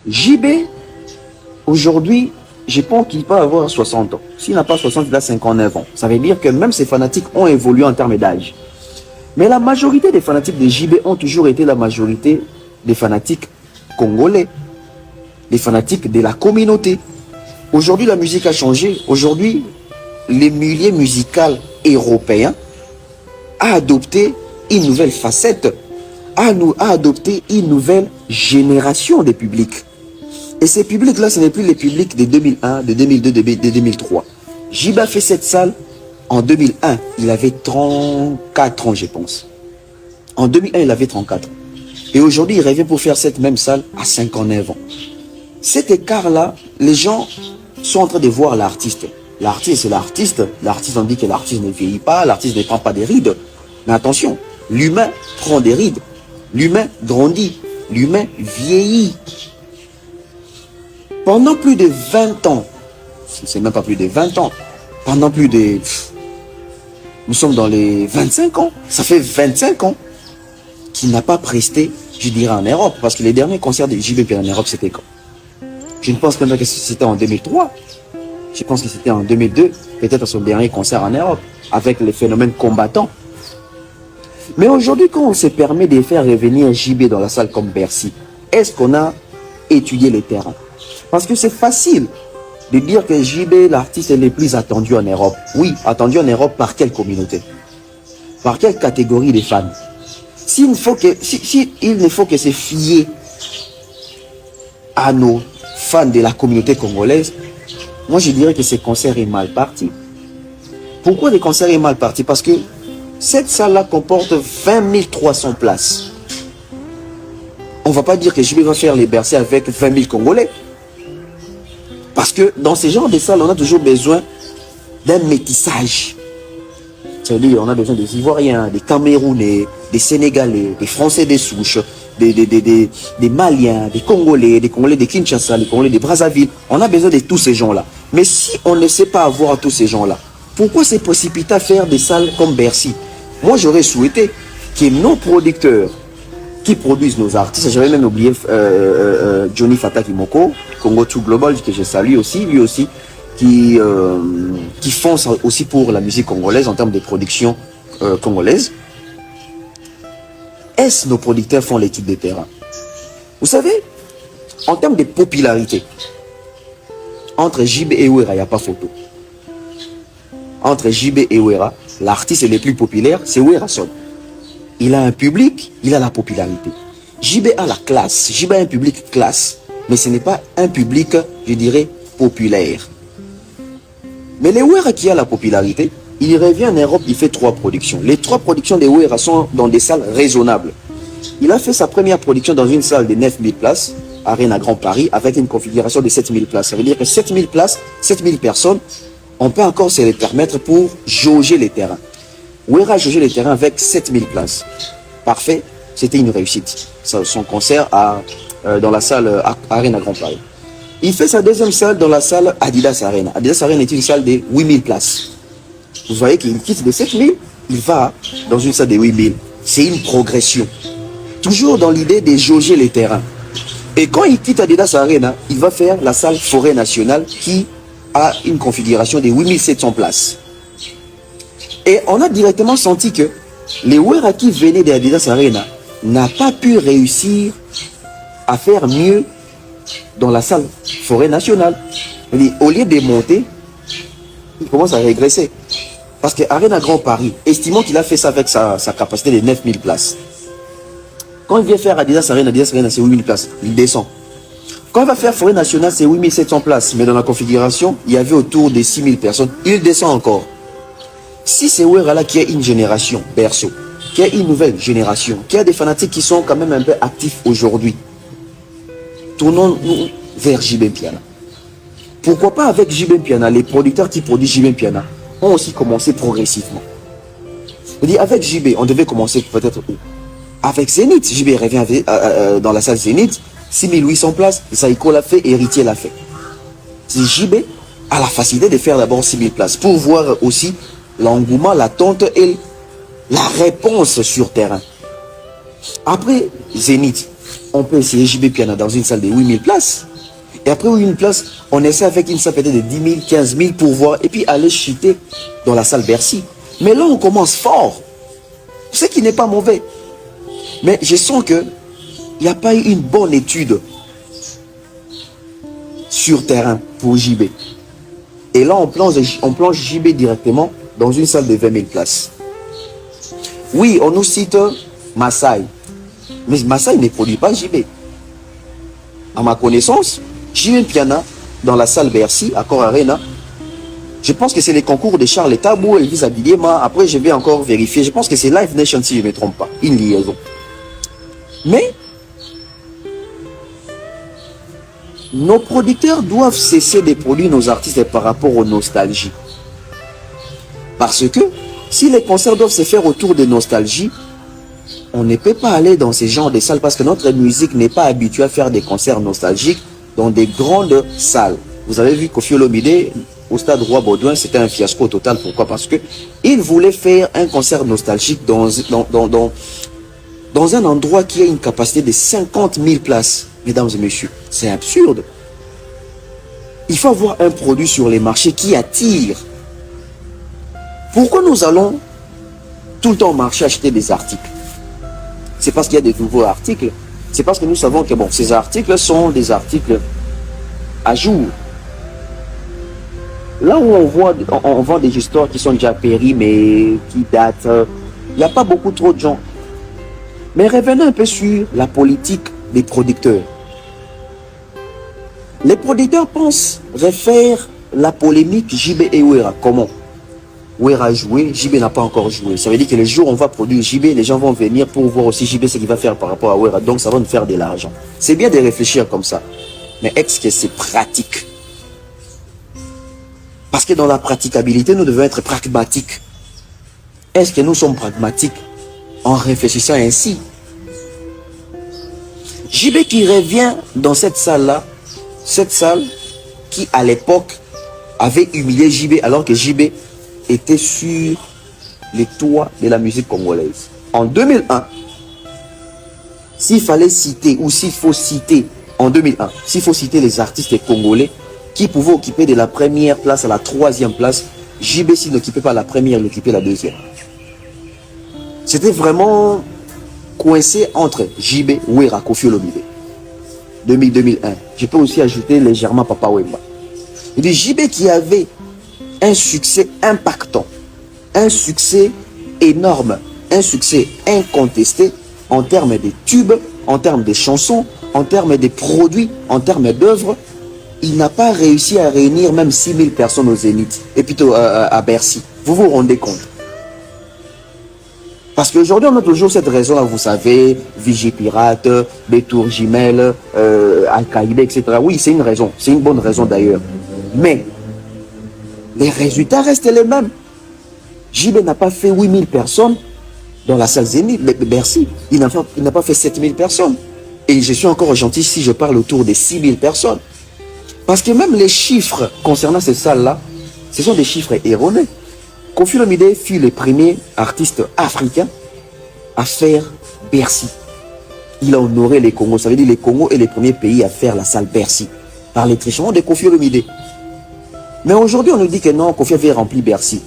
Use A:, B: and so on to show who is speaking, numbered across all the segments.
A: JB, aujourd'hui, je pense qu'il peut avoir 60 ans. S'il n'a pas 60, il a 59 ans. Ça veut dire que même ses fanatiques ont évolué en termes d'âge. Mais la majorité des fanatiques de JB ont toujours été la majorité des fanatiques congolais, des fanatiques de la communauté. Aujourd'hui, la musique a changé. Aujourd'hui, le milieu musical européen a adopté une nouvelle facette, a adopté une nouvelle génération de publics. Et ces publics-là, ce n'est plus les publics de 2001, de 2002, de 2003. JB a fait cette salle en 2001. Il avait 34 ans, je pense. En 2001, il avait 34 ans. Et aujourd'hui, il revient pour faire cette même salle à 59 ans. Cet écart-là, les gens sont en train de voir l'artiste. L'artiste, c'est l'artiste. L'artiste, on dit que l'artiste ne vieillit pas, l'artiste ne prend pas des rides. Mais attention, l'humain prend des rides. L'humain grandit. L'humain vieillit. Pendant plus de 20 ans, c'est même pas plus de 20 ans, pendant plus de... Nous sommes dans les 25 ans. Ça fait 25 ans qu'il n'a pas presté, je dirais, en Europe. Parce que les derniers concerts de JB Piana en Europe, c'était quand? Je ne pense pas que c'était en 2003. Je pense que c'était en 2002, peut-être son dernier concert en Europe, avec les phénomènes combattants. Mais aujourd'hui, quand on se permet de faire revenir JB dans la salle comme Bercy, est-ce qu'on a étudié les terrains? Parce que c'est facile de dire que JB, l'artiste, est le plus attendu en Europe. Oui, attendu en Europe par quelle communauté? Par quelle catégorie de fans? S'il ne faut que se fier à nos fans de la communauté congolaise, moi je dirais que ce concert est mal parti. Pourquoi le concert est mal parti? Parce que cette salle-là comporte 20 300 places. On ne va pas dire que JB va faire les Bercy avec 20 000 Congolais. Parce que dans ce genre de salles, on a toujours besoin d'un métissage. C'est-à-dire, on a besoin des Ivoiriens, des Camerounais, des Sénégalais, des Français des souches, des Maliens, des Congolais de Kinshasa, des Congolais de Brazzaville. On a besoin de tous ces gens-là. Mais si on ne sait pas avoir tous ces gens-là, pourquoi se précipiter à faire des salles comme Bercy? Moi, j'aurais souhaité que nos producteurs qui produisent nos artistes, j'avais même oublié Johnny Fata Kimoko, Congo 2 Global, que je salue aussi, lui aussi, qui fonce aussi pour la musique congolaise en termes de production congolaise. Est-ce nos producteurs font l'étude de terrain? Vous savez, en termes de popularité, entre JB et Wera, il n'y a pas photo. Entre JB et Wera, l'artiste le plus populaire, c'est Wera Son. Il a un public, il a la popularité. JB a la classe, JB a un public classe, mais ce n'est pas un public, je dirais, populaire. Mais les Wera qui a la popularité, il revient en Europe, il fait 3 productions. Les 3 productions de Wera sont dans des salles raisonnables. Il a fait sa première production dans une salle de 9000 places, Arena Grand Paris, avec une configuration de 7000 places. Ça veut dire que 7000 places, 7000 personnes, on peut encore se les permettre pour jauger les terrains. Wera a jaugé les terrains avec 7000 places. Parfait, c'était une réussite. Son concert dans la salle Arena Grand Paris. Il fait sa deuxième salle dans la salle Adidas Arena. Adidas Arena est une salle de 8000 places. Vous voyez qu'il quitte de 7000, il va dans une salle de 8000. C'est une progression. Toujours dans l'idée de jauger les terrains. Et quand il quitte Adidas Arena, il va faire la salle Forêt Nationale qui a une configuration de 8700 places. Et on a directement senti que les Wera qui venaient d'Adidas Arena n'ont pas pu réussir à faire mieux dans la salle Forêt Nationale. Au lieu de monter, il commence à régresser. Parce que Arena Grand Paris, estimons qu'il a fait ça avec sa capacité de 9000 places. Quand il vient faire Adidas Arena c'est 8000 places. Il descend. Quand il va faire Forêt Nationale, c'est 8700 places. Mais dans la configuration, il y avait autour de 6000 personnes. Il descend encore. Si c'est Wera là qui a une génération, Berceau, qui a une nouvelle génération, qui a des fanatiques qui sont quand même un peu actifs aujourd'hui, tournons-nous vers JB Piana. Pourquoi pas avec JB Piana, les producteurs qui produisent JB Piana ont aussi commencé progressivement. Je dis avec JB, on devait commencer peut-être où? Avec Zénith. JB revient dans la salle Zénith, 6800 places, Saïko l'a fait, Héritier l'a fait. JB a la facilité de faire d'abord 6000 places pour voir aussi l'engouement, l'attente et la réponse sur terrain. Après Zénith, on peut essayer JB Piana dans une salle de 8000 places. Et après 8000 places, on essaie avec une salle peut-être de 10 000, 15 000 pour voir. Et puis aller chuter dans la salle Bercy. Mais là, on commence fort. Ce qui n'est pas mauvais. Mais je sens qu'il n'y a pas eu une bonne étude sur terrain pour JB. Et là, on plonge JB directement dans une salle de 20 000 places. Oui, on nous cite Maasai. Mais Maasai ne produit pas JB. À ma connaissance, JB Piana, dans la salle Bercy, à Cor Arena, je pense que c'est les concours de Charles Tabou et Elvis Abiliema. Après, je vais encore vérifier. Je pense que c'est Live Nation, si je ne me trompe pas. Une liaison. Mais, nos producteurs doivent cesser de produire nos artistes par rapport aux nostalgies. Parce que, si les concerts doivent se faire autour de nostalgie, on ne peut pas aller dans ces genres de salles parce que notre musique n'est pas habituée à faire des concerts nostalgiques dans des grandes salles. Vous avez vu Koffi Olomide au stade Roi Baudouin, c'était un fiasco total. Pourquoi? Parce que il voulait faire un concert nostalgique dans un endroit qui a une capacité de 50 000 places. Mesdames et messieurs, c'est absurde. Il faut avoir un produit sur les marchés qui attire. Pourquoi nous allons tout le temps au marché acheter des articles? C'est parce qu'il y a de nouveaux articles. C'est parce que nous savons que bon, ces articles sont des articles à jour. Là où on vend des histoires qui sont déjà périmées, qui datent, il n'y a pas beaucoup trop de gens. Mais revenons un peu sur la politique des producteurs. Les producteurs pensent refaire la polémique JB et Ouéra. Comment? Ouéra a joué, JB n'a pas encore joué. Ça veut dire que le jour où on va produire JB, les gens vont venir pour voir aussi JB ce qu'il va faire par rapport à Ouéra. Donc ça va nous faire de l'argent. C'est bien de réfléchir comme ça. Mais est-ce que c'est pratique? Parce que dans la praticabilité, nous devons être pragmatiques. Est-ce que nous sommes pragmatiques en réfléchissant ainsi? JB qui revient dans cette salle-là, cette salle qui à l'époque avait humilié JB alors que JB était sur les toits de la musique congolaise. En 2001, s'il fallait citer, ou s'il faut citer, en 2001, s'il faut citer les artistes congolais qui pouvaient occuper de la première place à la troisième place, JB s'il n'occupait pas la première, il occupait la deuxième. C'était vraiment coincé entre JB, Ouéra, Koffi Olomide. 2000-2001. Je peux aussi ajouter légèrement Papa Wemba. Et puis JB qui avait un succès impactant, un succès énorme, un succès incontesté en termes de tubes, en termes de chansons, en termes de produits, en termes d'œuvres. Il n'a pas réussi à réunir même 6000 personnes aux Zénith et plutôt à Bercy. Vous vous rendez compte? Parce qu'aujourd'hui, on a toujours cette raison-là, vous savez, Vigipirate, Bétour Jimel, Al-Qaïda, etc. Oui, c'est une raison, c'est une bonne raison d'ailleurs. Mais les résultats restent les mêmes. JB n'a pas fait 8000 personnes dans la salle Zénith, Bercy. Il n'a pas fait 7000 personnes. Et je suis encore gentil si je parle autour de 6000 personnes. Parce que même les chiffres concernant ces salles-là, ce sont des chiffres erronés. Koffi Olomide fut le premier artiste africain à faire Bercy. Il a honoré les Congos. Ça veut dire que les Congos est le premier pays à faire la salle Bercy par les trichements de Koffi Olomide. Mais aujourd'hui, on nous dit que non, Koffi avait rempli Bercy.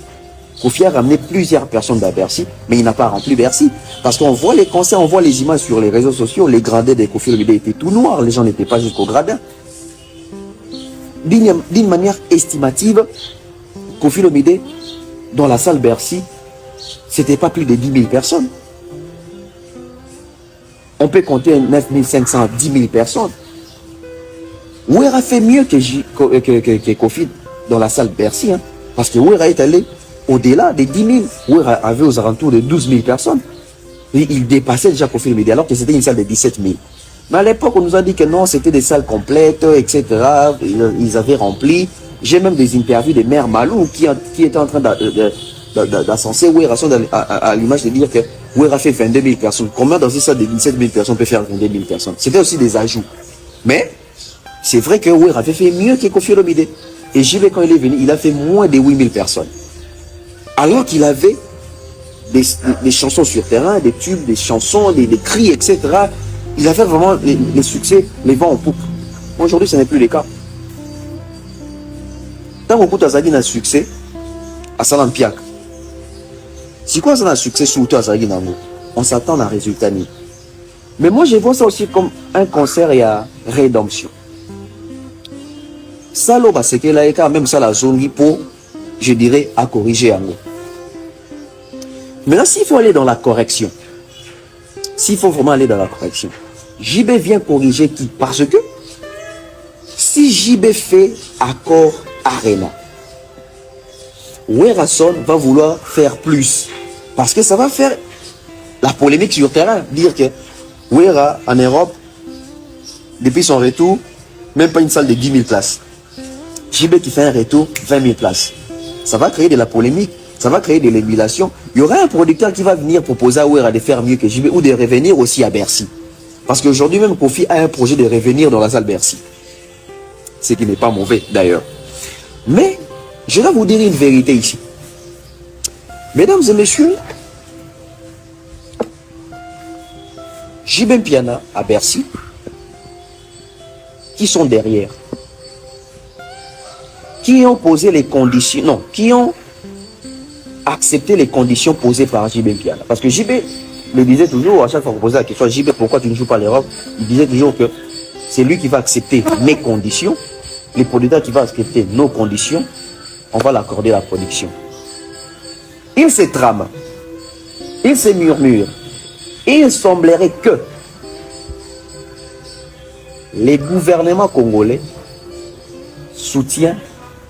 A: Koffi a ramené plusieurs personnes à Bercy, mais il n'a pas rempli Bercy. Parce qu'on voit les concerts, on voit les images sur les réseaux sociaux, les gradins de Koffi Olomide étaient tout noirs, les gens n'étaient pas jusqu'au gradin. D'une manière estimative, Koffi Olomide, dans la salle Bercy, c'était pas plus de 10 000 personnes. On peut compter 9 500, 10 000 personnes. Ouéra fait mieux que Koffi dans la salle Bercy, hein, parce que Ouéra est allé au-delà des 10 000. Ouéra avait aux alentours de 12 000 personnes. Et il dépassait déjà Koffi Olomide, alors que c'était une salle de 17 000. Mais à l'époque, on nous a dit que non, c'était des salles complètes, etc. Ils avaient rempli. J'ai même des interviews de Mère Malou qui était en train d'ascenser Ouéra à l'image de dire que Ouéra fait 22 000 personnes. Combien dans une salle de 17 000 personnes peut faire 22 000 personnes? C'était aussi des ajouts. Mais c'est vrai que Ouéra avait fait mieux que Koffi Olomide. Et JB, quand il est venu, il a fait moins de 8 000 personnes. Alors qu'il avait des chansons sur terrain, des tubes, des chansons, des cris, etc. ils avaient vraiment les succès, les vents en poupe. Aujourd'hui, ce n'est plus le cas. Tant que tu as un succès, à Salampiak. Si quoi ça a un succès, surtout à Zaginango, on s'attend à un résultat. Mais moi, je vois ça aussi comme un concert et à rédemption. Ça, c'est que là, même ça, la zone pour, je dirais, à corriger en gros. Maintenant, s'il faut aller dans la correction, s'il faut vraiment aller dans la correction, JB vient corriger qui? Parce que si JB fait accord Arena, Werason va vouloir faire plus. Parce que ça va faire la polémique sur le terrain. Dire que Wera, en Europe, depuis son retour, même pas une salle de 10 000 places. JB qui fait un retour, 20 000 places. Ça va créer de la polémique, ça va créer de l'émulation. Il y aura un producteur qui va venir proposer à Wera de faire mieux que JB ou de revenir aussi à Bercy. Parce qu'aujourd'hui même, Kofi a un projet de revenir dans la salle Bercy. Ce qui n'est pas mauvais d'ailleurs. Mais, je dois vous dire une vérité ici. Mesdames et messieurs, JB Mpiana à Bercy, qui sont derrière, qui ont posé les conditions, non, qui ont accepté les conditions posées par JB Mpiana. Parce que JB le disait toujours, à chaque fois qu'on posait la question à JB, pourquoi tu ne joues pas l'Europe, il disait toujours que c'est lui qui va accepter mes conditions, les producteurs qui vont accepter nos conditions, on va l'accorder la production. Il se trame, il se murmure, il semblerait que les gouvernements congolais soutiennent,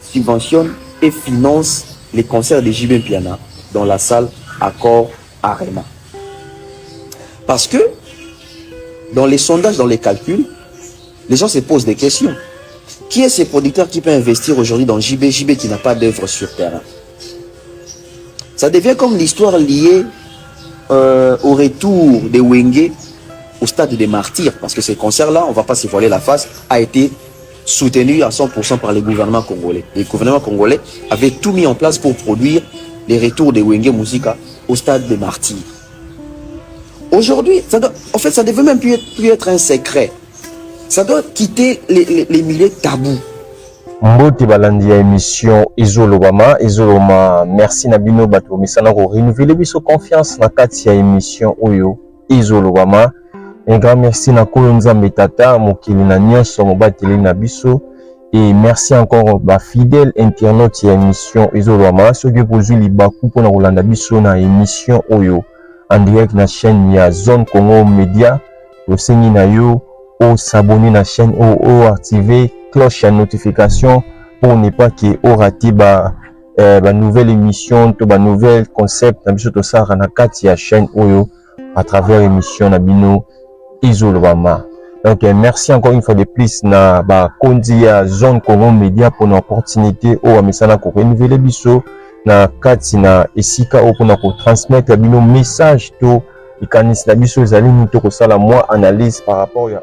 A: subventionnent et financent les concerts de JB Mpiana dans la salle Accor Arena. Parce que dans les sondages, dans les calculs, les gens se posent des questions. Qui est ce producteur qui peut investir aujourd'hui dans JB qui n'a pas d'œuvre sur terrain? Ça devient comme l'histoire liée au retour de Wenge au stade des Martyrs. Parce que ces concerts-là, on ne va pas se voiler la face, a été soutenu à 100% par les gouvernements congolais. Les gouvernements congolais avaient tout mis en place pour produire les retours de Wenge Musica au stade des Martyrs. Aujourd'hui, en fait, ça ne devait même plus être un secret. Ça doit quitter les milieux tabous.
B: Mbote balandi ya émission Izoloma, merci Nabino bato misana ko renouveler biso confiance na kati ya émission oyo Izoloma. Un grand merci na Kolonzambe Tata mokili na nyonso mobateli na biso et merci encore ba fidèle internaute ya émission Izoloma soki kozwi libaku pona kolanda biso na émission oyo en direct na chaîne ya Zone Congo Media. Tosengi na yo o s'abonner na chaîne o activer cloche à notification pour ne pas que o rater ba nouvelle émission to ba nouvelle concept na biso to sara na kati ya chaîne oyo à travers émission na bino Izoloma. Donc merci encore une fois de plus na ba kondi ya Zone Congo Media pour l'opportunité o amesana ko renouveler biso na kati na esika o pour na ko transmettre bino message to ikanisi na biso ezali ni to ko sala moi analyse par rapport ya